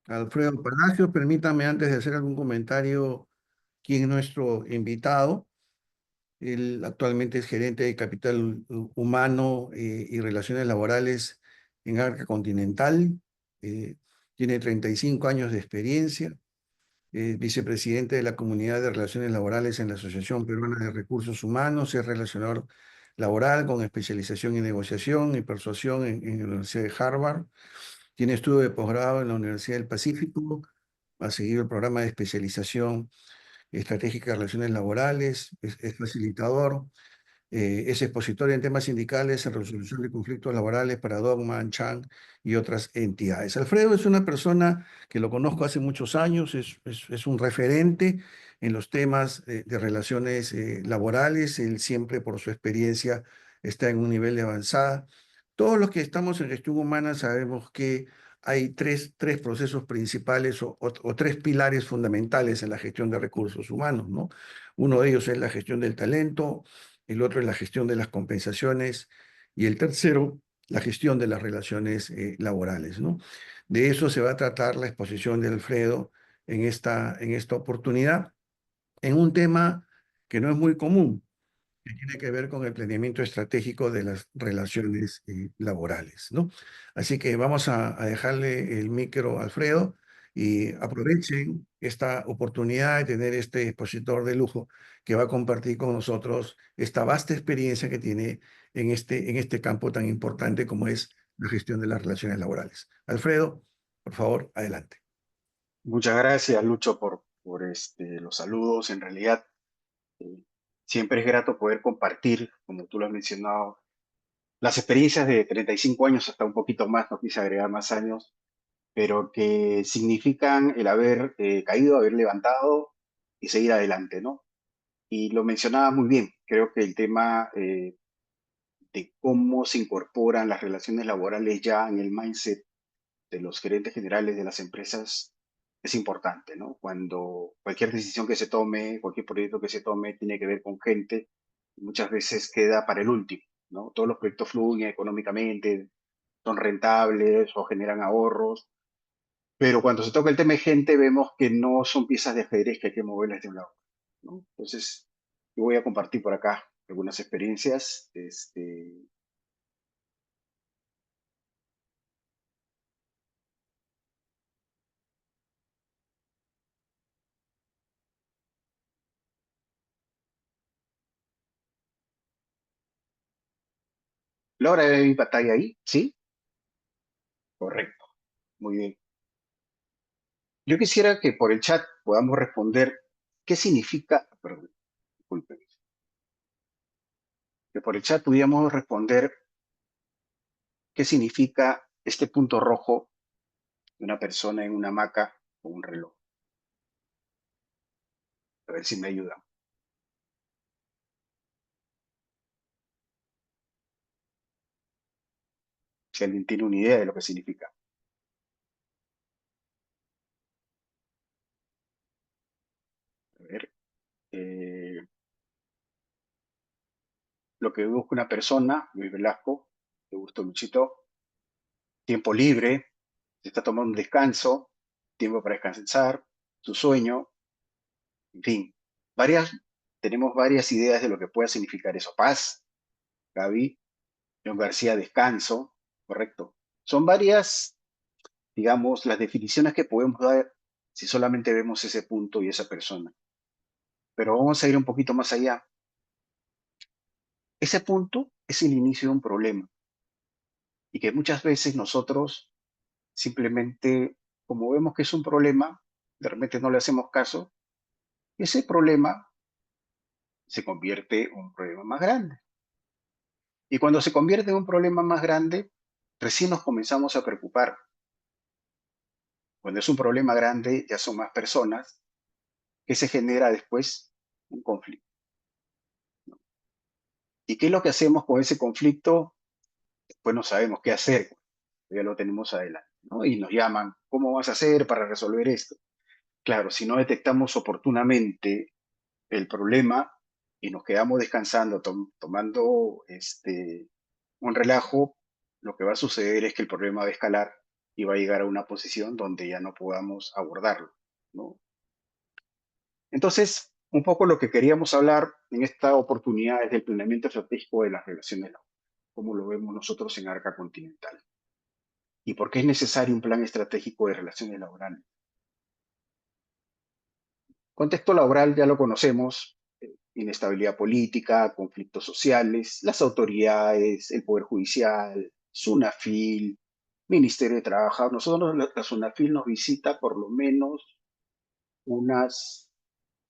Alfredo Palacios, permítame antes de hacer algún comentario, quién es nuestro invitado. Él actualmente es gerente de capital humano y relaciones laborales en Arca Continental. Tiene 35 años de experiencia. Es vicepresidente de la Comunidad de Relaciones Laborales en la Asociación Peruana de Recursos Humanos. Es relacionador laboral con especialización en negociación y persuasión en la Universidad de Harvard. Tiene estudio de posgrado en la Universidad del Pacífico. Ha seguido el programa de especialización estratégica de relaciones laborales. Es facilitador. Es expositor en temas sindicales en resolución de conflictos laborales para Dogman, Chang y otras entidades. Alfredo es una persona que lo conozco hace muchos años, es un referente en los temas de relaciones laborales. Él siempre, por su experiencia, está en un nivel de avanzada. Todos los que estamos en gestión humana sabemos que hay tres procesos principales o tres pilares fundamentales en la gestión de recursos humanos, ¿no? Uno de ellos es la gestión del talento, el otro es la gestión de las compensaciones y el tercero, la gestión de las relaciones laborales, ¿no? De eso se va a tratar la exposición de Alfredo en esta oportunidad, en un tema que no es muy común, que tiene que ver con el planeamiento estratégico de las relaciones laborales, ¿no? Así que vamos a dejarle el micro a Alfredo y aprovechen esta oportunidad de tener este expositor de lujo que va a compartir con nosotros esta vasta experiencia que tiene en este campo tan importante como es la gestión de las relaciones laborales. Alfredo, por favor, adelante. Muchas gracias, Lucho, por los saludos. En realidad, eh, siempre es grato poder compartir, como tú lo has mencionado, las experiencias de 35 años hasta un poquito más, no quise agregar más años, pero que significan el haber caído, haber levantado y seguir adelante, ¿no? Y lo mencionaba muy bien. Creo que el tema de cómo se incorporan las relaciones laborales ya en el mindset de los gerentes generales de las empresas es importante, ¿no? Cuando cualquier decisión que se tome, cualquier proyecto que se tome tiene que ver con gente, muchas veces queda para el último, ¿no? Todos los proyectos fluyen económicamente, son rentables o generan ahorros, pero cuando se toca el tema de gente vemos que no son piezas de ajedrez que hay que moverlas de un lado, ¿no? Entonces, yo voy a compartir por acá algunas experiencias. Laura, ¿hay batalla ahí? ¿Sí? Correcto. Muy bien. Yo quisiera que por el chat podamos responder qué significa, perdón, disculpen, que por el chat pudiéramos responder qué significa este punto rojo de una persona en una hamaca con un reloj. A ver si me ayudan. Si alguien tiene una idea de lo que significa. A ver, eh, lo que busca una persona, Luis Velasco, te gustó Luchito, tiempo libre, se está tomando un descanso, tiempo para descansar, su sueño, en fin, varias, tenemos varias ideas de lo que pueda significar eso. Paz, Gaby, John García, descanso, correcto. Son varias, digamos, las definiciones que podemos dar si solamente vemos ese punto y esa persona. Pero vamos a ir un poquito más allá. Ese punto es el inicio de un problema y que muchas veces nosotros simplemente, como vemos que es un problema, de repente no le hacemos caso, y ese problema se convierte en un problema más grande. Y cuando se convierte en un problema más grande, recién nos comenzamos a preocupar. Cuando es un problema grande, ya son más personas que se genera después un conflicto. ¿Y qué es lo que hacemos con ese conflicto? Después no sabemos qué hacer, ya lo tenemos adelante, ¿no? Y nos llaman, ¿cómo vas a hacer para resolver esto? Claro, si no detectamos oportunamente el problema y nos quedamos descansando, tomando un relajo, lo que va a suceder es que el problema va a escalar y va a llegar a una posición donde ya no podamos abordarlo, ¿no? Entonces, un poco lo que queríamos hablar en esta oportunidad es del planeamiento estratégico de las relaciones laborales, como lo vemos nosotros en Arca Continental. ¿Y por qué es necesario un plan estratégico de relaciones laborales? Contexto laboral ya lo conocemos, inestabilidad política, conflictos sociales, las autoridades, el Poder Judicial, SUNAFIL, Ministerio de Trabajo. Nosotros, la SUNAFIL nos visita por lo menos unas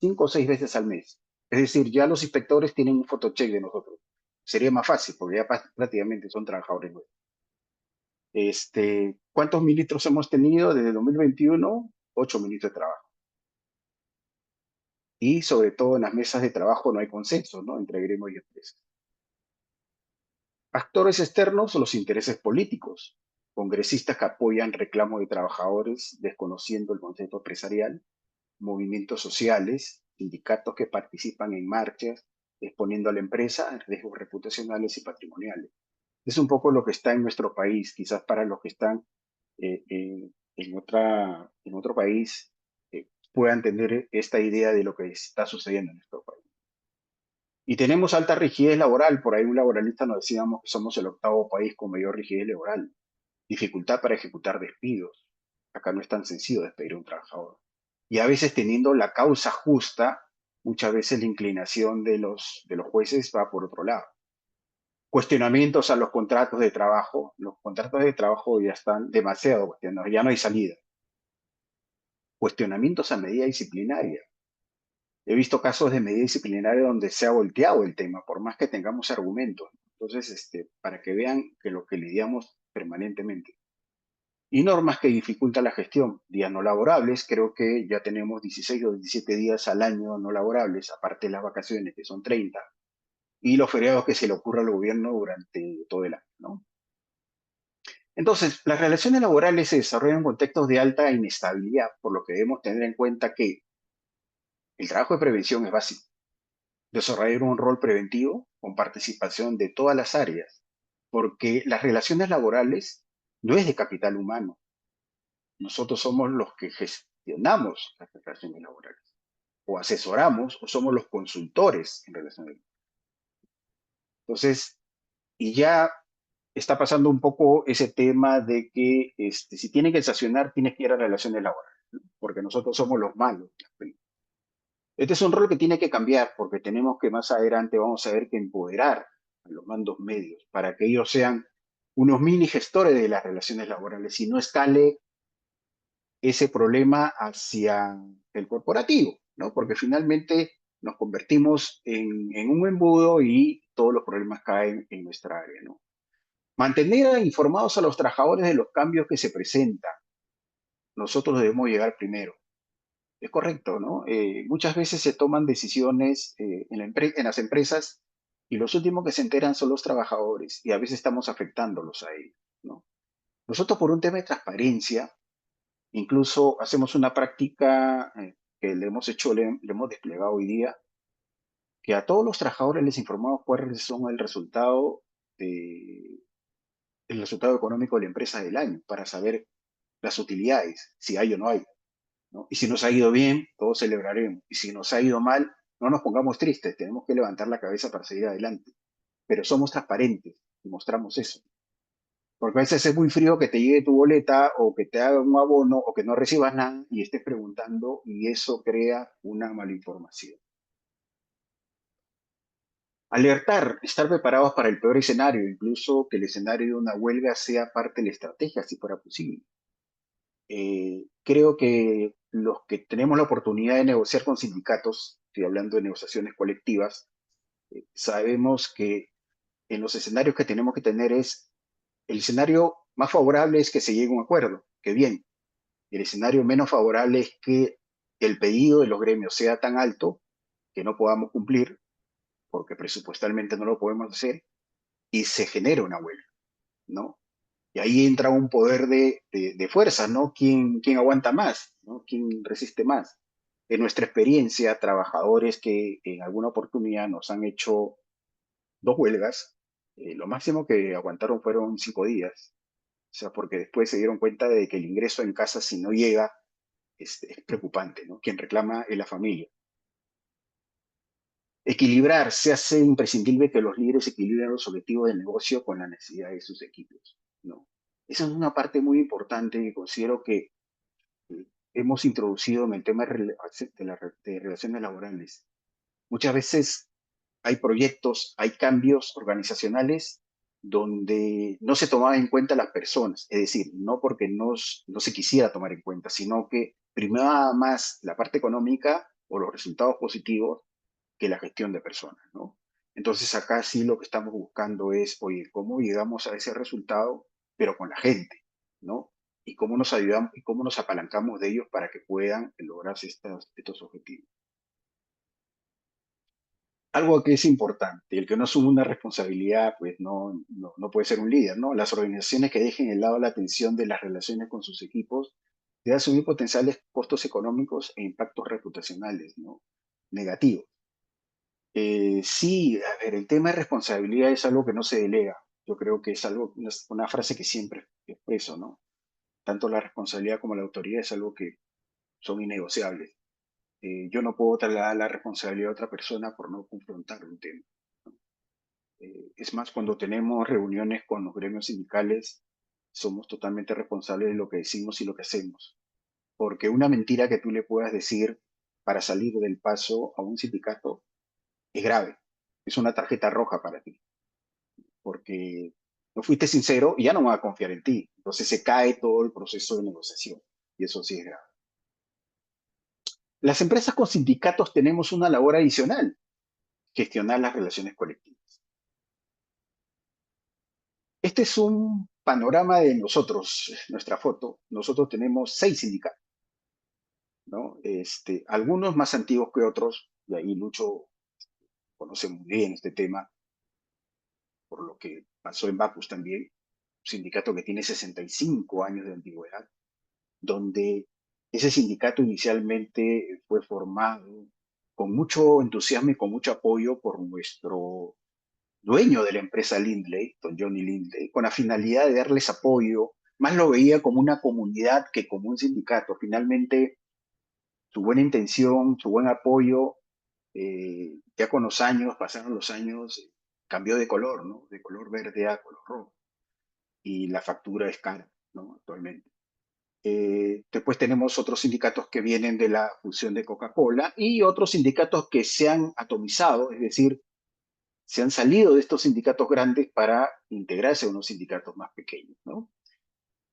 5 o 6 veces al mes. Es decir, ya los inspectores tienen un photocheck de nosotros. Sería más fácil, porque ya prácticamente son trabajadores nuevos. ¿Cuántos ministros hemos tenido desde 2021? 8 ministros de trabajo. Y sobre todo en las mesas de trabajo no hay consenso, ¿no? Entre gremio y empresa. Actores externos, los intereses políticos. Congresistas que apoyan reclamos de trabajadores desconociendo el concepto empresarial. Movimientos sociales, sindicatos que participan en marchas, exponiendo a la empresa a riesgos reputacionales y patrimoniales. Es un poco lo que está en nuestro país, quizás para los que están en otro país puedan tener esta idea de lo que está sucediendo en nuestro país. Y tenemos alta rigidez laboral, por ahí un laboralista nos decíamos que somos el 8º país con mayor rigidez laboral, dificultad para ejecutar despidos. Acá no es tan sencillo despedir a un trabajador. Y a veces teniendo la causa justa, muchas veces la inclinación de los jueces va por otro lado. Cuestionamientos a los contratos de trabajo. Los contratos de trabajo ya están demasiado cuestionados, ya no hay salida. Cuestionamientos a medida disciplinaria. He visto casos de medida disciplinaria donde se ha volteado el tema, por más que tengamos argumentos. Entonces, para que vean que lo que lidiamos permanentemente. Y normas que dificultan la gestión. Días no laborables, creo que ya tenemos 16 o 17 días al año no laborables, aparte de las vacaciones, que son 30, y los feriados que se le ocurra al gobierno durante todo el año, ¿no? Entonces, las relaciones laborales se desarrollan en contextos de alta inestabilidad, por lo que debemos tener en cuenta que el trabajo de prevención es básico. Desarrollar un rol preventivo con participación de todas las áreas, porque las relaciones laborales no es de capital humano. Nosotros somos los que gestionamos las relaciones laborales, o asesoramos, o somos los consultores en relaciones laborales. Entonces, y ya está pasando un poco ese tema de que si tienen que sancionar, tienes que ir a relaciones laborales, ¿no? Porque nosotros somos los malos. Este es un rol que tiene que cambiar, porque tenemos que más adelante vamos a ver que empoderar a los mandos medios para que ellos sean unos mini gestores de las relaciones laborales y no escale ese problema hacia el corporativo, ¿no? Porque finalmente nos convertimos en un embudo y todos los problemas caen en nuestra área, ¿no? Mantener informados a los trabajadores de los cambios que se presentan. Nosotros debemos llegar primero. Es correcto, ¿no? Muchas veces se toman decisiones en las empresas y los últimos que se enteran son los trabajadores y a veces estamos afectándolos a ellos, ¿no? Nosotros por un tema de transparencia, incluso hacemos una práctica que le hemos hecho, le hemos desplegado hoy día, que a todos los trabajadores les informamos cuáles son de- el resultado económico de la empresa del año para saber las utilidades, si hay o no hay, ¿no? Y si nos ha ido bien, todos celebraremos. Y si nos ha ido mal, no nos pongamos tristes, tenemos que levantar la cabeza para seguir adelante. Pero somos transparentes y mostramos eso. Porque a veces es muy frío que te llegue tu boleta o que te haga un abono o que no recibas nada y estés preguntando y eso crea una mala información. Alertar, estar preparados para el peor escenario, incluso que el escenario de una huelga sea parte de la estrategia, si fuera posible. Creo que los que tenemos la oportunidad de negociar con sindicatos, estoy hablando de negociaciones colectivas, sabemos que en los escenarios que tenemos que tener el escenario más favorable es que se llegue a un acuerdo, que bien. El escenario menos favorable es que el pedido de los gremios sea tan alto que no podamos cumplir, porque presupuestalmente no lo podemos hacer, y se genera una huelga, ¿no? Y ahí entra un poder de fuerza, ¿no? ¿Quién aguanta más? ¿No? ¿Quién resiste más? En nuestra experiencia, trabajadores que en alguna oportunidad nos han hecho 2 huelgas, lo máximo que aguantaron fueron 5 días. O sea, porque después se dieron cuenta de que el ingreso en casa, si no llega, es preocupante, ¿no? Quien reclama es la familia. Equilibrar, se hace imprescindible que los líderes equilibren los objetivos del negocio con la necesidad de sus equipos, ¿no? Esa es una parte muy importante que considero que hemos introducido en el tema de relaciones laborales. Muchas veces hay proyectos, hay cambios organizacionales donde no se tomaba en cuenta las personas, es decir, no porque no se quisiera tomar en cuenta, sino que primaba más la parte económica o los resultados positivos que la gestión de personas, ¿no? Entonces acá sí lo que estamos buscando es, oye, ¿cómo llegamos a ese resultado, pero con la gente, ¿no? Y cómo nos ayudamos y cómo nos apalancamos de ellos para que puedan lograrse estos objetivos. Algo que es importante, el que no asume una responsabilidad, pues no puede ser un líder, ¿no? Las organizaciones que dejen de lado la atención de las relaciones con sus equipos deben asumir potenciales costos económicos e impactos reputacionales, ¿no? Negativos. Sí, a ver, el tema de responsabilidad es algo que no se delega. Yo creo que es algo, una frase que siempre expreso, ¿no? Tanto la responsabilidad como la autoridad es algo que son innegociables. Yo no puedo trasladar la responsabilidad a otra persona por no confrontar un tema. Es más, cuando tenemos reuniones con los gremios sindicales, somos totalmente responsables de lo que decimos y lo que hacemos. Porque una mentira que tú le puedas decir para salir del paso a un sindicato es grave. Es una tarjeta roja para ti. Porque no fuiste sincero y ya no van a confiar en ti. Entonces se cae todo el proceso de negociación. Y eso sí es grave. Las empresas con sindicatos tenemos una labor adicional, gestionar las relaciones colectivas. Este es un panorama de nosotros, nuestra foto. Nosotros tenemos 6 sindicatos, ¿no? Algunos más antiguos que otros, y ahí Lucho conoce muy bien este tema, por lo que pasó en Bacus también, un sindicato que tiene 65 años de antigüedad, donde ese sindicato inicialmente fue formado con mucho entusiasmo y con mucho apoyo por nuestro dueño de la empresa Lindley, don Johnny Lindley, con la finalidad de darles apoyo, más lo veía como una comunidad que como un sindicato. Finalmente, su buena intención, su buen apoyo, ya con los años, pasaron los años, cambió de color, ¿no? De color verde a color rojo. Y la factura es cara, ¿no? Actualmente. Después tenemos otros sindicatos que vienen de la fusión de Coca-Cola y otros sindicatos que se han atomizado, es decir, se han salido de estos sindicatos grandes para integrarse a unos sindicatos más pequeños, ¿no?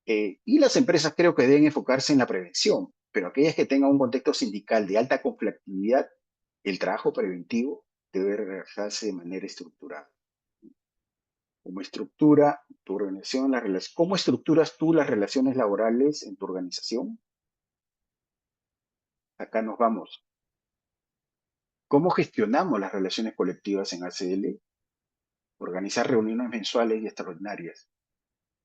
Y las empresas creo que deben enfocarse en la prevención, pero aquellas que tengan un contexto sindical de alta conflictividad, el trabajo preventivo debe realizarse de manera estructurada. ¿Cómo estructura tu organización cómo estructuras tú las relaciones laborales en tu organización? Acá nos vamos. ¿Cómo gestionamos las relaciones colectivas en ACL? Organizar reuniones mensuales y extraordinarias.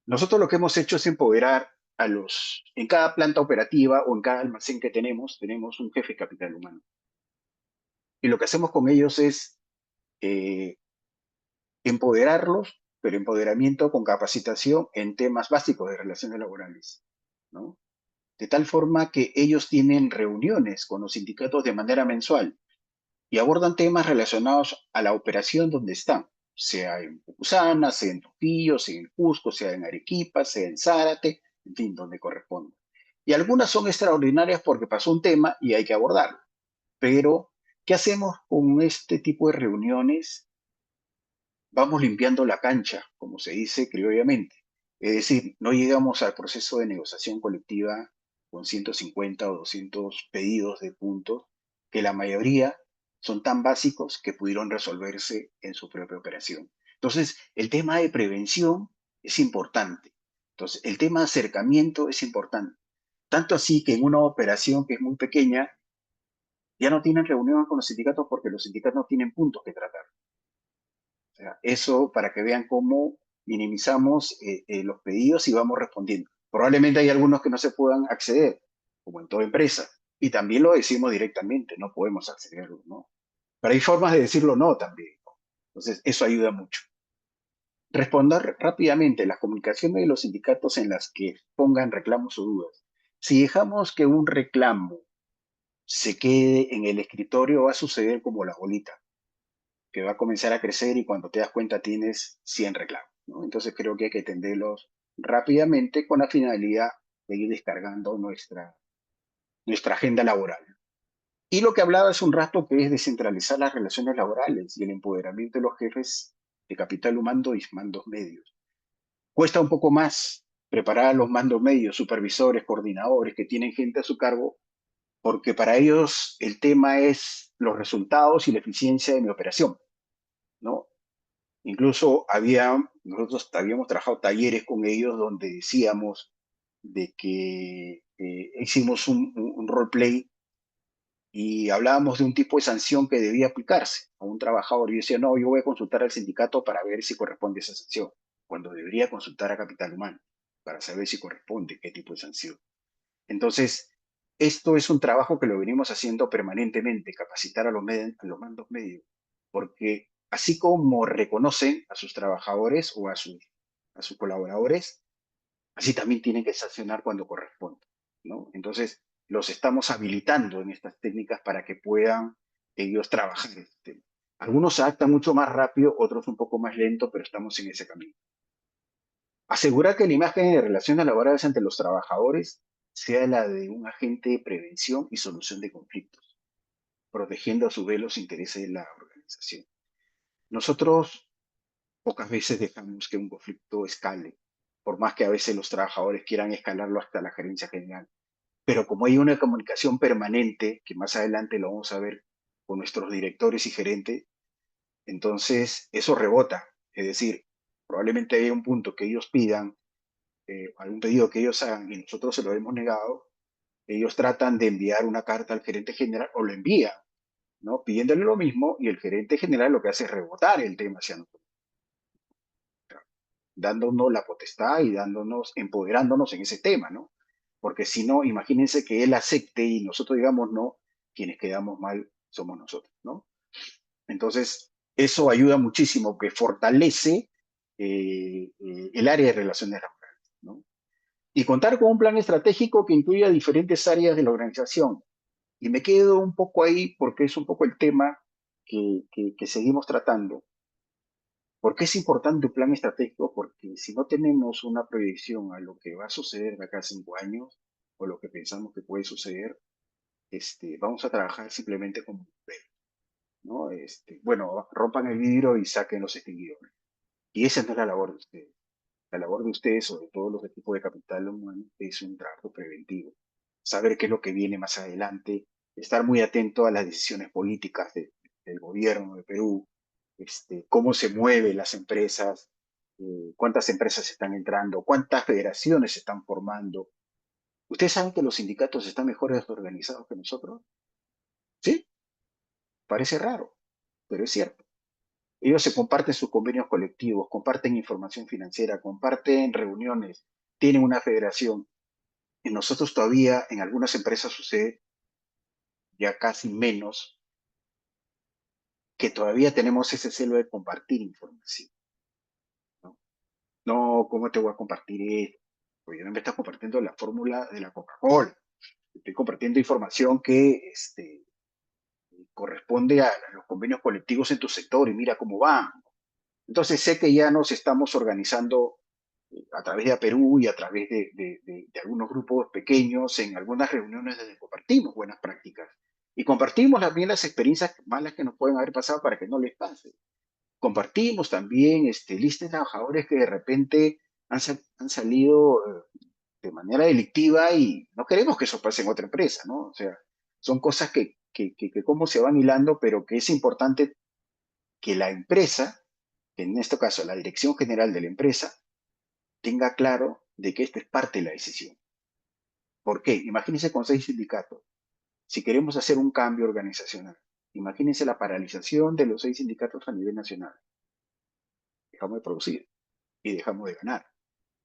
Nosotros lo que hemos hecho es empoderar en cada planta operativa o en cada almacén que tenemos un jefe de capital humano. Y lo que hacemos con ellos es eh, empoderarlos, pero empoderamiento con capacitación en temas básicos de relaciones laborales, ¿no? De tal forma que ellos tienen reuniones con los sindicatos de manera mensual y abordan temas relacionados a la operación donde están, sea en Pucusana, sea en Trujillo, sea en Cusco, sea en Arequipa, sea en Zárate, en fin, donde corresponda. Y algunas son extraordinarias porque pasó un tema y hay que abordarlo. Pero, ¿qué hacemos con este tipo de reuniones? Vamos limpiando la cancha, como se dice criollamente. Es decir, no llegamos al proceso de negociación colectiva con 150 o 200 pedidos de puntos, que la mayoría son tan básicos que pudieron resolverse en su propia operación. Entonces, el tema de prevención es importante. Entonces, el tema de acercamiento es importante. Tanto así que en una operación que es muy pequeña, ya no tienen reuniones con los sindicatos porque los sindicatos no tienen puntos que tratar. O sea, eso para que vean cómo minimizamos los pedidos y vamos respondiendo. Probablemente hay algunos que no se puedan acceder, como en toda empresa, y también lo decimos directamente, no podemos accederlo, ¿no? Pero hay formas de decirlo no también, ¿no? Entonces, eso ayuda mucho. Responder rápidamente las comunicaciones de los sindicatos en las que pongan reclamos o dudas. Si dejamos que un reclamo se quede en el escritorio, va a suceder como la bolita, que va a comenzar a crecer y cuando te das cuenta tienes 100 reclamos, ¿no? Entonces creo que hay que atenderlos rápidamente con la finalidad de ir descargando nuestra agenda laboral. Y lo que hablaba hace un rato, que es descentralizar las relaciones laborales y el empoderamiento de los jefes de capital humano y mandos medios. Cuesta un poco más preparar a los mandos medios, supervisores, coordinadores que tienen gente a su cargo, porque para ellos el tema es los resultados y la eficiencia de mi operación, ¿no? Incluso nosotros habíamos trabajado talleres con ellos donde decíamos de que hicimos un roleplay y hablábamos de un tipo de sanción que debía aplicarse a un trabajador. Y yo decía, no, yo voy a consultar al sindicato para ver si corresponde esa sanción, cuando debería consultar a Capital Humano para saber si corresponde qué tipo de sanción. Entonces, esto es un trabajo que lo venimos haciendo permanentemente, capacitar a los mandos medios, porque así como reconocen a sus trabajadores o a sus colaboradores, así también tienen que sancionar cuando corresponde, ¿no? Entonces, los estamos habilitando en estas técnicas para que puedan ellos trabajar este tema. Algunos se adaptan mucho más rápido, otros un poco más lento, pero estamos en ese camino. Asegurar que la imagen de relaciones laborales ante los trabajadores sea la de un agente de prevención y solución de conflictos, protegiendo a su vez los intereses de la organización. Nosotros pocas veces dejamos que un conflicto escale, por más que a veces los trabajadores quieran escalarlo hasta la gerencia general. Pero como hay una comunicación permanente, que más adelante lo vamos a ver con nuestros directores y gerentes, entonces eso rebota. Es decir, probablemente haya un punto que ellos pidan, algún pedido que ellos hagan y nosotros se lo hemos negado, ellos tratan de enviar una carta al gerente general o lo envían, ¿no? Pidiéndole lo mismo y el gerente general lo que hace es rebotar el tema hacia nosotros, dándonos la potestad y empoderándonos en ese tema, ¿no? Porque si no, imagínense que él acepte y nosotros digamos no, quienes quedamos mal somos nosotros, ¿no? Entonces, eso ayuda muchísimo, que fortalece el área de relaciones laborales, ¿no? Y contar con un plan estratégico que incluya diferentes áreas de la organización. Y me quedo un poco ahí porque es un poco el tema que seguimos tratando. ¿Por qué es importante un plan estratégico? Porque si no tenemos una proyección a lo que va a suceder de acá a 5 años o lo que pensamos que puede suceder, vamos a trabajar simplemente como bomberos, ¿no? Bueno, rompan el vidrio y saquen los extinguidores. Y esa no es la labor de ustedes. La labor de ustedes, sobre todo los equipos de capital humano, es un trabajo preventivo. Saber qué es lo que viene más adelante, estar muy atento a las decisiones políticas del gobierno de Perú, cómo se mueven las empresas, cuántas empresas están entrando, cuántas federaciones se están formando. ¿Ustedes saben que los sindicatos están mejor organizados que nosotros? Sí, parece raro, pero es cierto. Ellos se comparten sus convenios colectivos, comparten información financiera, comparten reuniones, tienen una federación. Y nosotros todavía, en algunas empresas sucede ya casi menos, que todavía tenemos ese celo de compartir información, ¿no? No, ¿cómo te voy a compartir esto? Pues yo no me estás compartiendo la fórmula de la Coca-Cola. Estoy compartiendo información que corresponde a los convenios colectivos en tu sector y mira cómo van. Entonces sé que ya nos estamos organizando a través de Perú y a través de algunos grupos pequeños en algunas reuniones donde compartimos buenas prácticas y compartimos también las experiencias malas que nos pueden haber pasado para que no les pase. Compartimos también listas de trabajadores que de repente han salido de manera delictiva y no queremos que eso pase en otra empresa, ¿no? O sea, son cosas que cómo se van hilando, pero que es importante que la empresa, en este caso la dirección general de la empresa, tenga claro de que esto es parte de la decisión. ¿Por qué? Imagínense con 6 sindicatos. Si queremos hacer un cambio organizacional, imagínense la paralización de los 6 sindicatos a nivel nacional. Dejamos de producir y dejamos de ganar,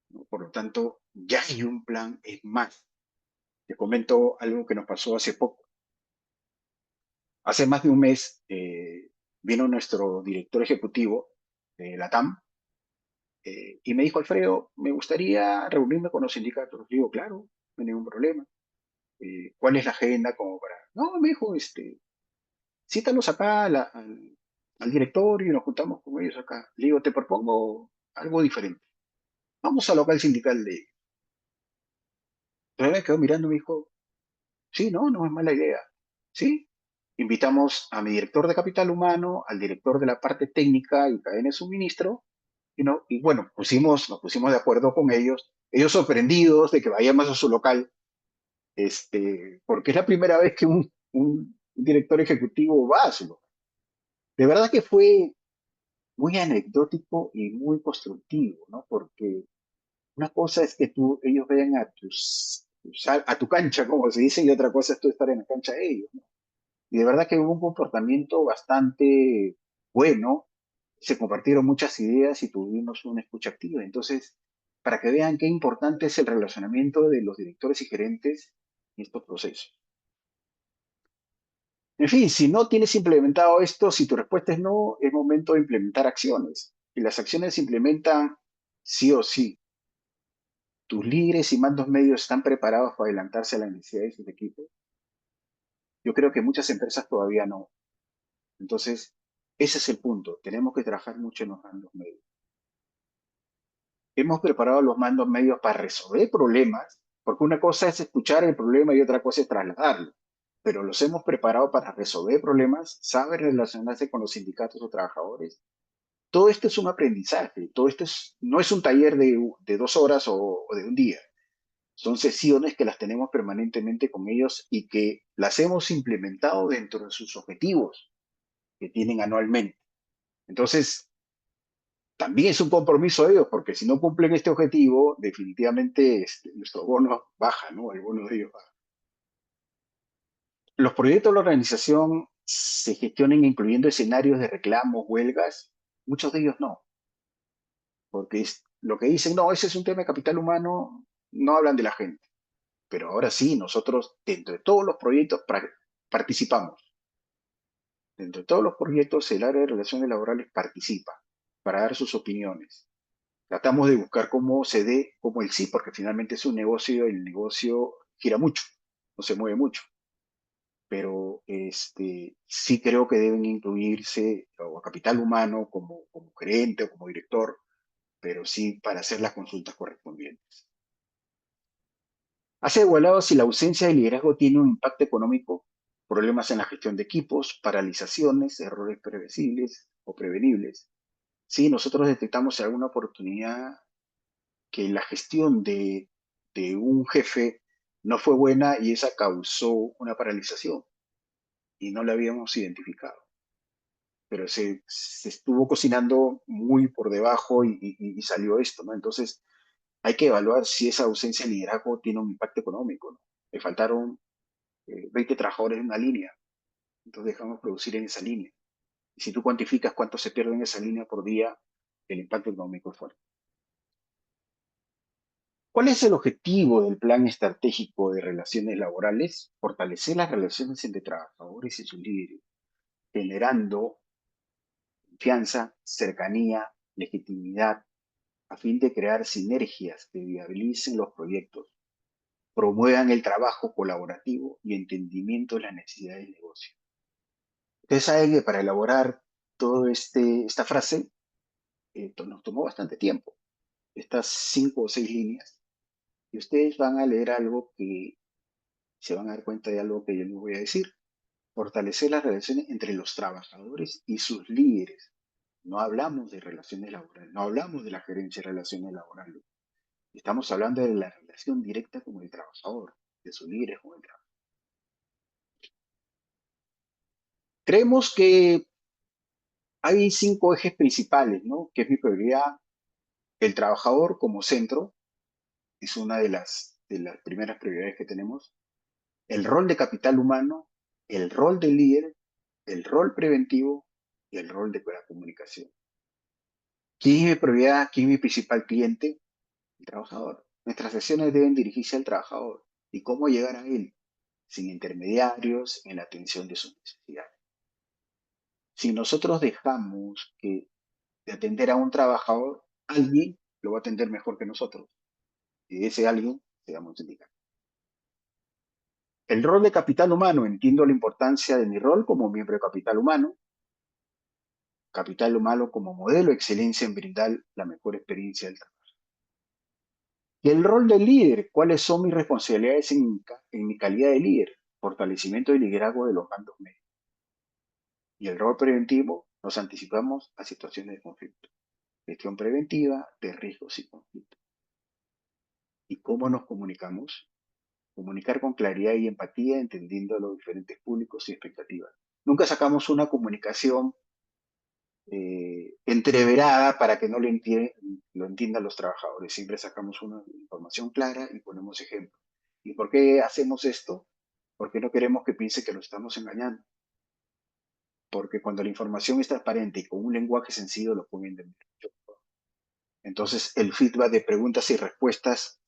¿no? Por lo tanto, ya hay un plan. Es más, te comento algo que nos pasó hace poco. Hace más de un mes vino nuestro director ejecutivo de la TAM Y me dijo, Alfredo, me gustaría reunirme con los sindicatos. Le digo, claro, no hay ningún problema. ¿Cuál es la agenda como para...? No, me dijo, cítalos acá al directorio y nos juntamos con ellos acá. Le digo, te propongo algo diferente. Vamos al local sindical de ellos. Entonces me quedó mirando y me dijo, sí, no, no es mala idea. Sí, invitamos a mi director de capital humano, al director de la parte técnica y cadena de suministro, y bueno, nos pusimos de acuerdo con ellos sorprendidos de que vayamos a su local, porque es la primera vez que un director ejecutivo va a su local. De verdad que fue muy anecdótico y muy constructivo, ¿no? Porque una cosa es que ellos vean a tu cancha, como se dice, y otra cosa es tú estar en la cancha de ellos, ¿no? Y de verdad que hubo un comportamiento bastante bueno, se compartieron muchas ideas y tuvimos una escucha activa. Entonces, para que vean qué importante es el relacionamiento de los directores y gerentes en estos procesos. En fin, si no tienes implementado esto, si tu respuesta es no, es momento de implementar acciones. Y las acciones se implementan sí o sí. ¿Tus líderes y mandos medios están preparados para adelantarse a las necesidades de sus equipos? Yo creo que muchas empresas todavía no. Entonces, ese es el punto. Tenemos que trabajar mucho en los mandos medios. Hemos preparado los mandos medios para resolver problemas, porque una cosa es escuchar el problema y otra cosa es trasladarlo. Pero los hemos preparado para resolver problemas, saber relacionarse con los sindicatos o trabajadores. Todo esto es un aprendizaje, todo esto no es un taller de 2 horas o de un día. Son sesiones que las tenemos permanentemente con ellos y que las hemos implementado dentro de sus objetivos que tienen anualmente. Entonces, también es un compromiso de ellos, porque si no cumplen este objetivo, definitivamente nuestro bono baja, ¿no? El bono de ellos baja. Los proyectos de la organización se gestionan incluyendo escenarios de reclamos, huelgas. Muchos de ellos no, porque lo que dicen, no, ese es un tema de capital humano, no hablan de la gente. Pero ahora sí, nosotros, dentro de todos los proyectos, participamos. Dentro de todos los proyectos, el área de relaciones laborales participa para dar sus opiniones. Tratamos de buscar cómo se dé, como el sí, porque finalmente es un negocio, el negocio gira mucho, no se mueve mucho, pero sí creo que deben incluirse o a capital humano como gerente o como director, pero sí para hacer las consultas correspondientes. ¿Has evaluado si la ausencia de liderazgo tiene un impacto económico? Problemas en la gestión de equipos, paralizaciones, errores previsibles o prevenibles. Sí, nosotros detectamos alguna oportunidad que la gestión de un jefe no fue buena y esa causó una paralización y no la habíamos identificado. Pero se estuvo cocinando muy por debajo y salió esto, ¿no? Entonces hay que evaluar si esa ausencia de liderazgo tiene un impacto económico, ¿no? Le faltaron 20 trabajadores en una línea, entonces dejamos producir en esa línea. Y si tú cuantificas cuánto se pierde en esa línea por día, el impacto económico es fuerte. ¿Cuál es el objetivo del plan estratégico de relaciones laborales? Fortalecer las relaciones entre trabajadores y sus líderes, generando confianza, cercanía, legitimidad, a fin de crear sinergias que viabilicen los proyectos, promuevan el trabajo colaborativo y entendimiento de las necesidades del negocio. Ustedes saben que para elaborar toda esta frase nos tomó bastante tiempo, estas 5 o 6 líneas, y ustedes van a leer algo que se van a dar cuenta de algo que yo les voy a decir. Fortalecer las relaciones entre los trabajadores y sus líderes. No hablamos de relaciones laborales, no hablamos de la gerencia de relaciones laborales. Estamos hablando de la relación directa con el trabajador, de sus líderes con el trabajador. Creemos que hay 5 ejes principales, ¿no? Que es mi prioridad. El trabajador como centro es una de las primeras prioridades que tenemos. El rol de capital humano, el rol de líder, el rol preventivo y el rol de la comunicación. ¿Quién es mi prioridad? ¿Quién es mi principal cliente? El trabajador. Nuestras sesiones deben dirigirse al trabajador y cómo llegar a él, sin intermediarios, en la atención de sus necesidades. Si nosotros dejamos de atender a un trabajador, alguien lo va a atender mejor que nosotros. Y ese alguien se llama un sindicato. El rol de capital humano, entiendo la importancia de mi rol como miembro de capital humano como modelo de excelencia en brindar la mejor experiencia del trabajo. Y el rol del líder, ¿cuáles son mis responsabilidades en mi calidad de líder? Fortalecimiento y liderazgo de los mandos medios. Y el rol preventivo, nos anticipamos a situaciones de conflicto. Gestión preventiva de riesgos y conflictos. ¿Y cómo nos comunicamos? Comunicar con claridad y empatía, entendiendo a los diferentes públicos y expectativas. Nunca sacamos una comunicación entreverada para que no lo entiendan los trabajadores. Siempre sacamos una información clara y ponemos ejemplos. ¿Y por qué hacemos esto? Porque no queremos que piense que lo estamos engañando. Porque cuando la información es transparente y con un lenguaje sencillo lo pueden entender. Entonces, el feedback de preguntas y respuestas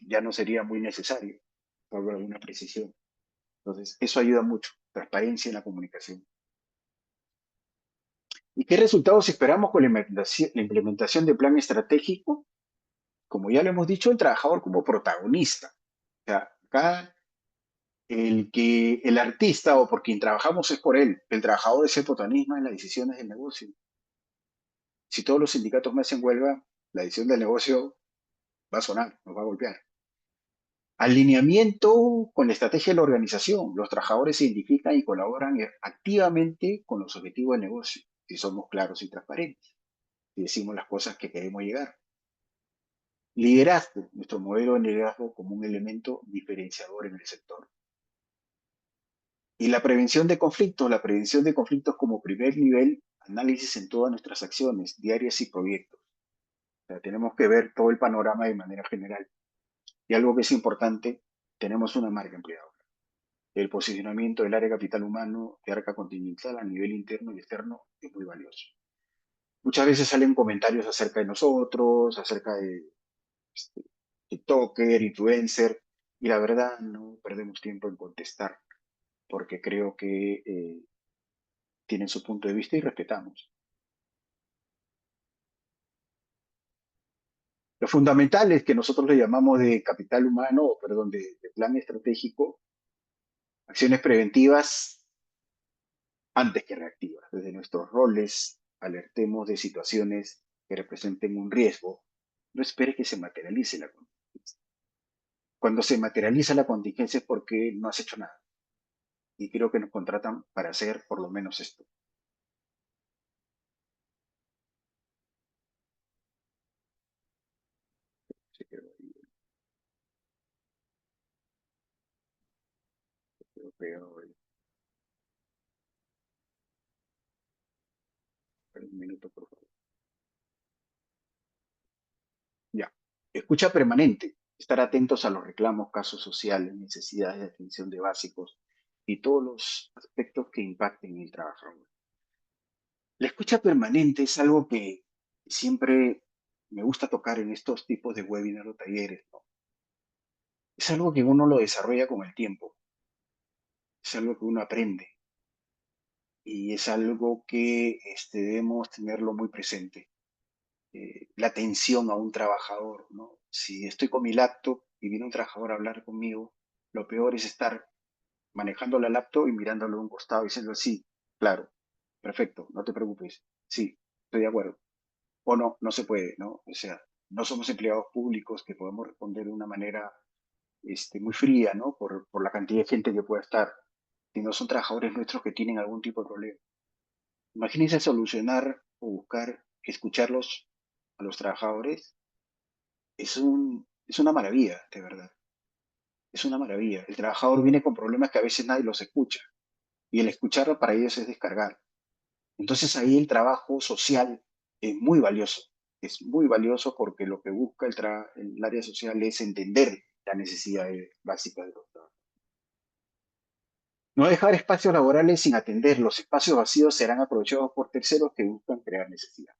ya no sería muy necesario, por alguna precisión. Entonces, eso ayuda mucho, transparencia en la comunicación. ¿Y qué resultados esperamos con la implementación del plan estratégico? Como ya lo hemos dicho, el trabajador como protagonista. O sea, acá el artista o por quien trabajamos es por él. El trabajador es el protagonista en las decisiones del negocio. Si todos los sindicatos me hacen huelga, la decisión del negocio va a sonar, nos va a golpear. Alineamiento con la estrategia de la organización. Los trabajadores se identifican y colaboran activamente con los objetivos del negocio, si somos claros y transparentes, si decimos las cosas que queremos llegar. Liderazgo, nuestro modelo de liderazgo como un elemento diferenciador en el sector. Y la prevención de conflictos como primer nivel, análisis en todas nuestras acciones diarias y proyectos. O sea, tenemos que ver todo el panorama de manera general. Y algo que es importante, tenemos una marca empleadora. El posicionamiento del área de capital humano de Arca Continental a nivel interno y externo es muy valioso. Muchas veces salen comentarios acerca de nosotros, acerca de este, TikToker, influencer, y la verdad no perdemos tiempo en contestar, porque creo que tienen su punto de vista y respetamos. Lo fundamental es que nosotros le llamamos de capital humano, o perdón, de plan estratégico, acciones preventivas antes que reactivas. Desde nuestros roles, alertemos de situaciones que representen un riesgo. No espere que se materialice la contingencia. Cuando se materializa la contingencia es porque no has hecho nada. Y creo que nos contratan para hacer por lo menos esto. Sí, un minuto, por favor. Ya. Escucha permanente. Estar atentos a los reclamos, casos sociales, necesidades de atención de básicos y todos los aspectos que impacten en el trabajador. La escucha permanente es algo que siempre me gusta tocar en estos tipos de webinars o talleres, ¿no? Es algo que uno lo desarrolla con el tiempo, es algo que uno aprende y es algo que debemos tenerlo muy presente. La atención a un trabajador, ¿no? Si estoy con mi laptop y viene un trabajador a hablar conmigo, lo peor es estar manejando la laptop y mirándolo a un costado y diciendo, sí, claro, perfecto, no te preocupes, sí, estoy de acuerdo. O no, no se puede, ¿no? O sea, no somos empleados públicos que podemos responder de una manera muy fría, ¿no? Por la cantidad de gente que pueda estar, sino son trabajadores nuestros que tienen algún tipo de problema. Imagínense solucionar o buscar escucharlos a los trabajadores. Es una maravilla, de verdad. Es una maravilla. El trabajador viene con problemas que a veces nadie los escucha. Y el escucharlo para ellos es descargar. Entonces ahí el trabajo social es muy valioso. Es muy valioso porque lo que busca el área social es entender las necesidades básicas de los trabajadores. No dejar espacios laborales sin atender. Los espacios vacíos serán aprovechados por terceros que buscan crear necesidad.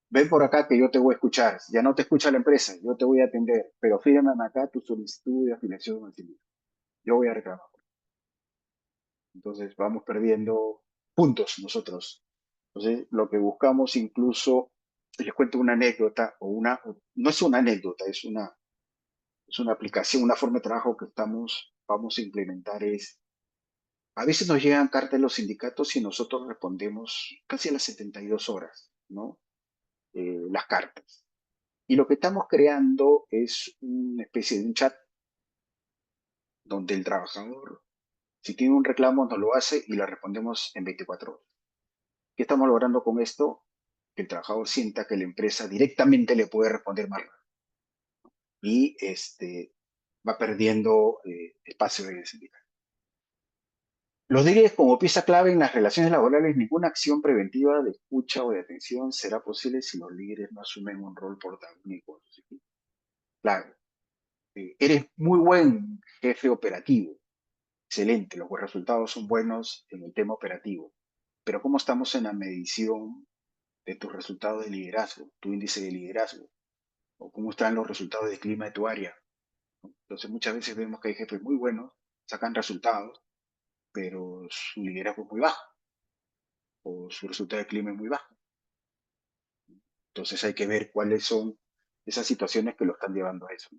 Ven por acá que yo te voy a escuchar. Ya no te escucha la empresa, yo te voy a atender, pero fírmame acá tu solicitud de afiliación al sindicato. Yo voy a reclamar. Entonces vamos perdiendo puntos nosotros. Entonces lo que buscamos incluso les cuento una anécdota, no es una anécdota, es una aplicación, una forma de trabajo que vamos a implementar a veces nos llegan cartas de los sindicatos y nosotros respondemos casi a las 72 horas, ¿no? Las cartas. Y lo que estamos creando es una especie de un chat donde el trabajador, si tiene un reclamo, nos lo hace y le respondemos en 24 horas. ¿Qué estamos logrando con esto? Que el trabajador sienta que la empresa directamente le puede responder más rápido y va perdiendo espacio en el sindicato. Los líderes como pieza clave en las relaciones laborales, ninguna acción preventiva de escucha o de atención será posible si los líderes no asumen un rol protagónico. Claro, eres muy buen jefe operativo, excelente, los resultados son buenos en el tema operativo, pero ¿cómo estamos en la medición de tus resultados de liderazgo, tu índice de liderazgo? ¿O cómo están los resultados de clima de tu área? Entonces muchas veces vemos que hay jefes muy buenos, sacan resultados, pero su liderazgo es muy bajo o su resultado de clima es muy bajo. Entonces hay que ver cuáles son esas situaciones que lo están llevando a eso.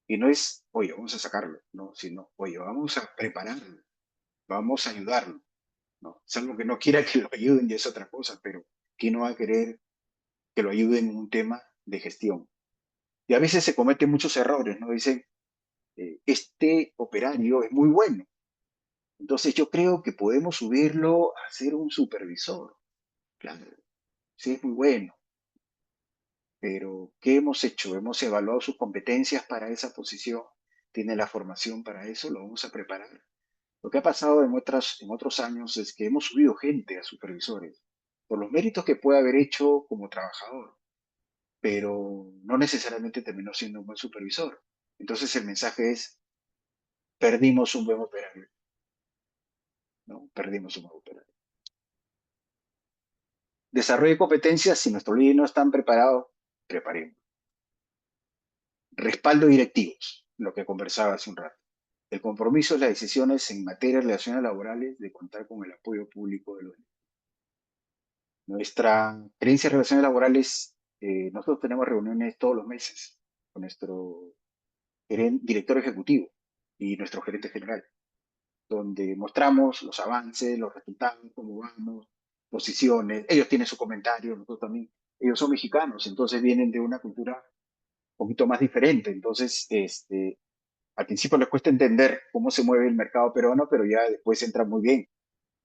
Y no es, oye, vamos a sacarlo, no, sino, oye, vamos a prepararlo, vamos a ayudarlo, ¿no? Salvo que no quiera que lo ayuden y es otra cosa, pero ¿quién no va a querer que lo ayuden en un tema de gestión? Y a veces se cometen muchos errores, ¿no? Dicen, este operario es muy bueno, entonces yo creo que podemos subirlo a ser un supervisor. Claro, sí es muy bueno, pero ¿qué hemos hecho? Hemos evaluado sus competencias para esa posición, tiene la formación para eso, lo vamos a preparar. Lo que ha pasado en otros años es que hemos subido gente a supervisores por los méritos que puede haber hecho como trabajador, pero no necesariamente terminó siendo un buen supervisor. Entonces el mensaje es, perdimos un buen operario, ¿no? Perdimos un buen operario. Desarrollo de competencias, si nuestros líderes no están preparados, preparemos. Respaldo directivos, lo que conversaba hace un rato. El compromiso es las decisiones en materia de relaciones laborales de contar con el apoyo público de los líderes. Nuestra gerencia de relaciones laborales, nosotros tenemos reuniones todos los meses con nuestro director ejecutivo y nuestro gerente general, donde mostramos los avances, los resultados, cómo vamos, posiciones. Ellos tienen su comentario, nosotros también. Ellos son mexicanos, entonces vienen de una cultura un poquito más diferente. Entonces, al principio les cuesta entender cómo se mueve el mercado peruano, pero ya después entran muy bien,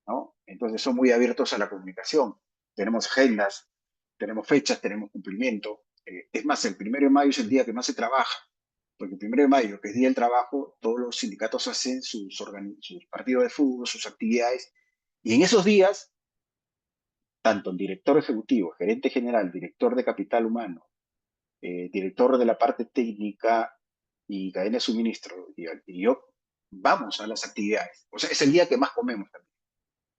¿no? Entonces son muy abiertos a la comunicación. Tenemos agendas, tenemos fechas, tenemos cumplimiento. Es más, el 1 de mayo es el día que más se trabaja, porque el 1 de mayo, que es Día del Trabajo, todos los sindicatos hacen sus partidos de fútbol, sus actividades, y en esos días, tanto el director ejecutivo, gerente general, director de capital humano, director de la parte técnica y cadena de suministro, y yo, vamos a las actividades. O sea, es el día que más comemos también,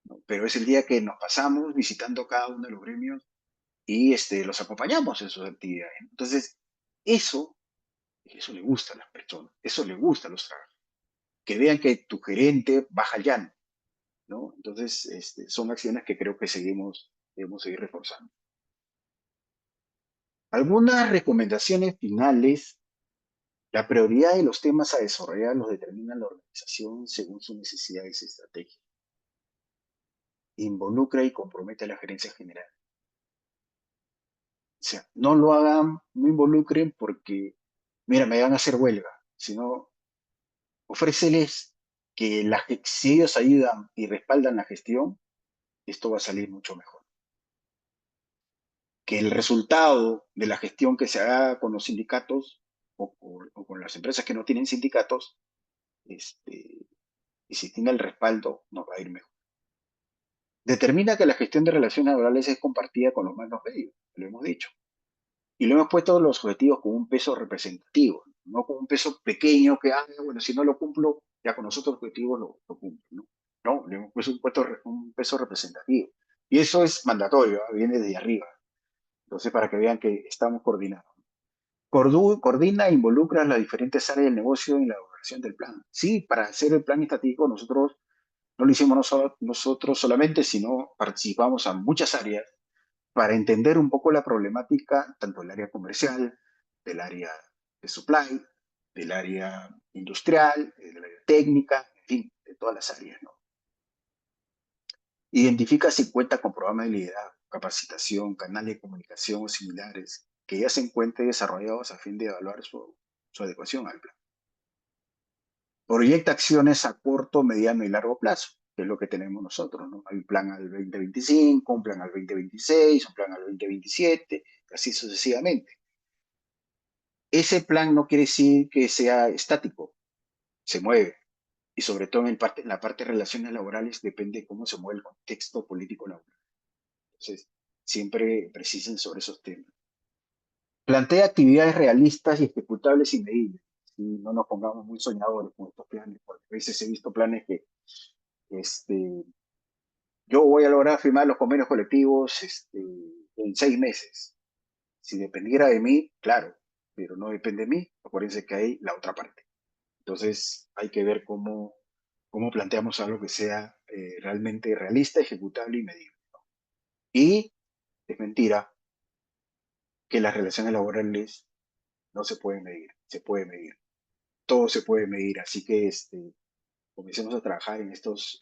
¿no? Pero es el día que nos pasamos visitando cada uno de los gremios y los acompañamos en sus actividades. Entonces, eso, eso le gusta a las personas, eso le gusta a los trabajadores. Que vean que tu gerente baja al llano, ¿no? Entonces, son acciones que creo que debemos seguir reforzando. Algunas recomendaciones finales. La prioridad de los temas a desarrollar los determina la organización según sus necesidades y estrategias. Involucra y compromete a la gerencia general. O sea, no lo hagan, no involucren porque, mira, me van a hacer huelga, sino ofréceles que si ellos ayudan y respaldan la gestión, esto va a salir mucho mejor. Que el resultado de la gestión que se haga con los sindicatos o con las empresas que no tienen sindicatos, y si tiene el respaldo, nos va a ir mejor. Determina que la gestión de relaciones laborales es compartida con los mandos medios, lo hemos dicho. Y lo hemos puesto los objetivos con un peso representativo, no con un peso pequeño que, bueno, si no lo cumplo, ya con nosotros los objetivos lo cumplo, ¿no? No, le hemos puesto un peso representativo. Y eso es mandatorio, viene desde arriba. Entonces, para que vean que estamos coordinados. Coordina e involucra las diferentes áreas del negocio en la elaboración del plan. Sí, para hacer el plan estratégico nosotros no lo hicimos nosotros solamente, sino participamos a muchas áreas, para entender un poco la problemática tanto del área comercial, del área de supply, del área industrial, del área técnica, en fin, de todas las áreas, ¿no? Identifica si cuenta con programas de liderazgo, capacitación, canales de comunicación o similares que ya se encuentren desarrollados a fin de evaluar su adecuación al plan. Proyecta acciones a corto, mediano y largo plazo, que es lo que tenemos nosotros, ¿no? Hay un plan al 2025, un plan al 2026, un plan al 2027, así sucesivamente. Ese plan no quiere decir que sea estático, se mueve. Y sobre todo en la parte de relaciones laborales depende de cómo se mueve el contexto político laboral. Entonces, siempre precisen sobre esos temas. Plantea actividades realistas y ejecutables y medibles. Si no nos pongamos muy soñadores con estos planes, porque a veces he visto planes que yo voy a lograr firmar los convenios colectivos en 6 meses. Si dependiera de mí, claro, pero no depende de mí. Acuérdense que hay la otra parte. Entonces, hay que ver cómo planteamos algo que sea realmente realista, ejecutable y medible. Y es mentira que las relaciones laborales no se pueden medir, se puede medir. Todo se puede medir, así que comencemos a trabajar en estos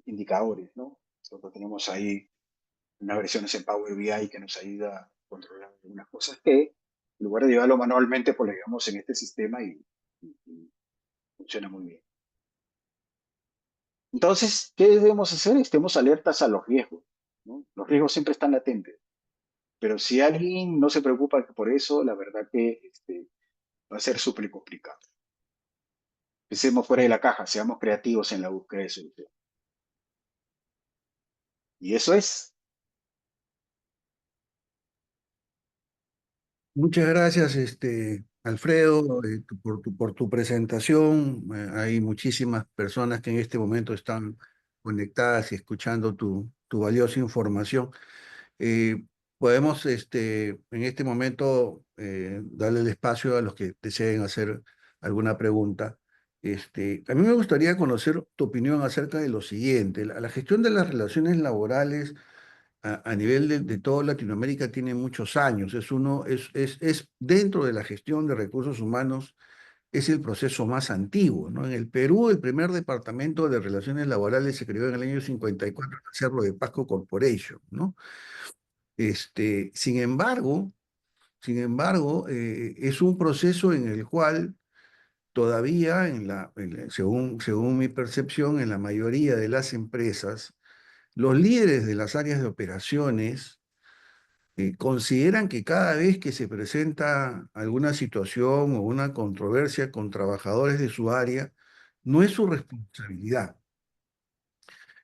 indicadores, ¿no? Nosotros tenemos ahí unas versiones en Power BI que nos ayuda a controlar algunas cosas que, en lugar de llevarlo manualmente, pues lo llevamos en este sistema y funciona muy bien. Entonces, ¿qué debemos hacer? Estemos alertas a los riesgos, ¿no? Los riesgos siempre están latentes, pero si alguien no se preocupa por eso, la verdad que va a ser súper complicado. Pensemos fuera de la caja, seamos creativos en la búsqueda de solución. Y eso es. Muchas gracias, Alfredo, por tu presentación. Hay muchísimas personas que en este momento están conectadas y escuchando tu valiosa información. Eh, Podemos, en este momento, darle el espacio a los que deseen hacer alguna pregunta. A mí me gustaría conocer tu opinión acerca de lo siguiente. La gestión de las relaciones laborales a nivel de toda Latinoamérica tiene muchos años. Es dentro de la gestión de recursos humanos, es el proceso más antiguo, ¿no? En el Perú, el primer departamento de relaciones laborales se creó en el año 54 en el Cerro de Pasco Corporation, ¿no? Sin embargo, es un proceso en el cual todavía, según mi percepción, en la mayoría de las empresas, los líderes de las áreas de operaciones consideran que cada vez que se presenta alguna situación o una controversia con trabajadores de su área, no es su responsabilidad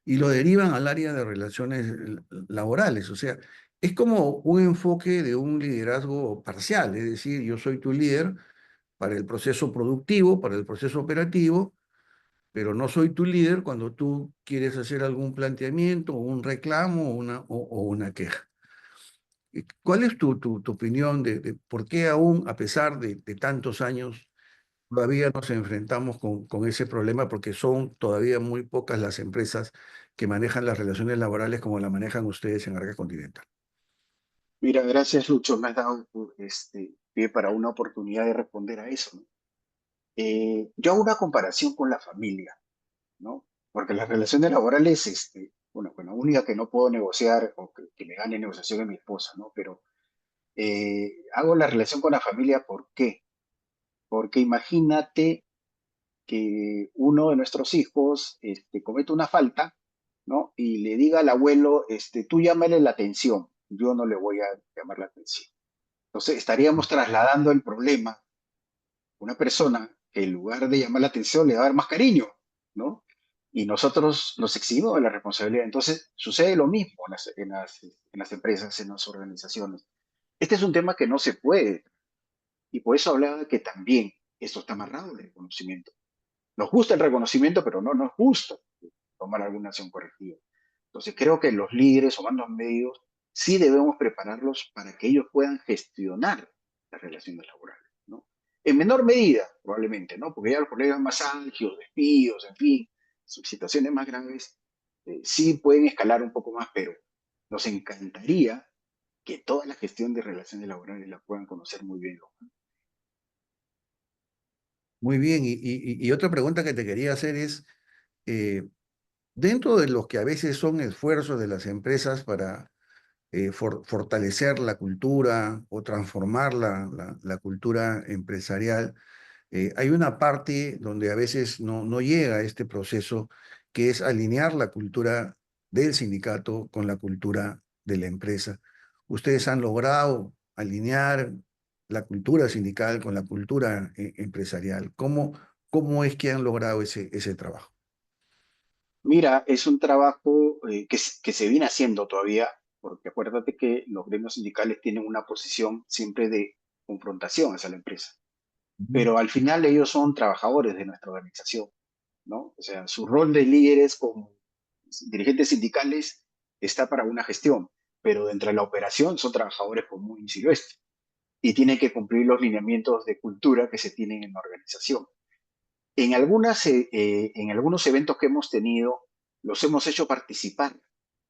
y lo derivan al área de relaciones laborales. O sea, es como un enfoque de un liderazgo parcial, es decir, yo soy tu líder para el proceso productivo, para el proceso operativo, pero no soy tu líder cuando tú quieres hacer algún planteamiento, o un reclamo o una queja. ¿Cuál es tu opinión de por qué aún, a pesar de tantos años, todavía nos enfrentamos con ese problema? Porque son todavía muy pocas las empresas que manejan las relaciones laborales como la manejan ustedes en Arca Continental. Mira, gracias Lucho, me has dado pie para una oportunidad de responder a eso, ¿no? Yo hago una comparación con la familia, ¿no? Porque las relaciones laborales, bueno, con la única que no puedo negociar o que me gane negociación es mi esposa, ¿no? Pero hago la relación con la familia, ¿por qué? Porque imagínate que uno de nuestros hijos comete una falta, ¿no? Y le diga al abuelo, tú llámale la atención, yo no le voy a llamar la atención. Entonces estaríamos trasladando el problema a una persona que en lugar de llamar la atención le va a dar más cariño, ¿no? Y nosotros nos eximimos de la responsabilidad. Entonces sucede lo mismo en las empresas, en las organizaciones. Este es un tema que no se puede, y por eso hablaba de que también esto está amarrado al reconocimiento. Nos gusta el reconocimiento, pero no nos gusta tomar alguna acción correctiva. Entonces creo que los líderes o mandos medios sí debemos prepararlos para que ellos puedan gestionar las relaciones laborales, ¿no? En menor medida, probablemente, ¿no? Porque ya los problemas más álgidos, despidos, en fin, situaciones más graves, sí pueden escalar un poco más, pero nos encantaría que toda la gestión de relaciones laborales la puedan conocer muy bien. Muy bien, y otra pregunta que te quería hacer es, eh, dentro de los que a veces son esfuerzos de las empresas para fortalecer la cultura o transformar la cultura empresarial, hay una parte donde a veces no llega este proceso, que es alinear la cultura del sindicato con la cultura de la empresa. Ustedes han logrado alinear la cultura sindical con la cultura empresarial. ¿Cómo es que han logrado ese trabajo? Mira, es un trabajo que se viene haciendo todavía, porque acuérdate que los gremios sindicales tienen una posición siempre de confrontación hacia la empresa, Ujú. pero al final ellos son trabajadores de nuestra organización, ¿no? O sea, su rol de líderes como dirigentes sindicales está para una gestión, pero dentro de la operación son trabajadores común y silvestre y tienen que cumplir los lineamientos de cultura que se tienen en la organización. En algunos eventos que hemos tenido, los hemos hecho participar,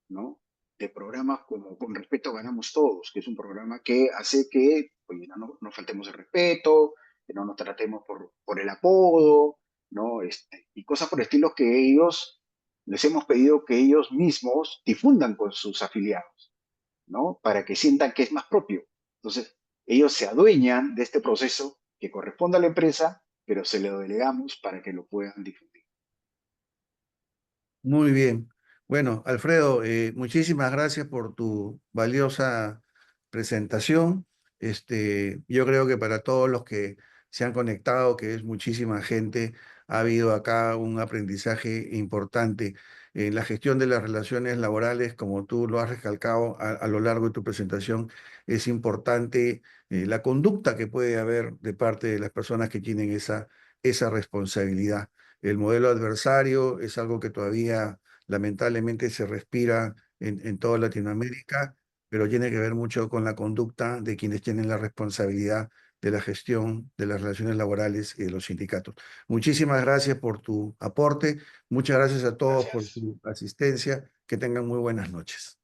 ¿no? De programas como Con Respeto Ganamos Todos, que es un programa que hace que oye, no nos faltemos el respeto, que no nos tratemos por el apodo, ¿no? Y cosas por el estilo que ellos, les hemos pedido que ellos mismos difundan con sus afiliados, ¿no? Para que sientan que es más propio. Entonces, ellos se adueñan de este proceso que corresponde a la empresa, pero se lo delegamos para que lo puedan difundir. Muy bien. Bueno, Alfredo, muchísimas gracias por tu valiosa presentación. Yo creo que para todos los que se han conectado, que es muchísima gente, ha habido acá un aprendizaje importante en la gestión de las relaciones laborales, como tú lo has recalcado a lo largo de tu presentación. Es importante la conducta que puede haber de parte de las personas que tienen esa responsabilidad. El modelo adversario es algo que todavía lamentablemente se respira en toda Latinoamérica, pero tiene que ver mucho con la conducta de quienes tienen la responsabilidad de la gestión de las relaciones laborales y de los sindicatos. Muchísimas gracias por tu aporte, muchas gracias a todos por Gracias. su asistencia, que tengan muy buenas noches.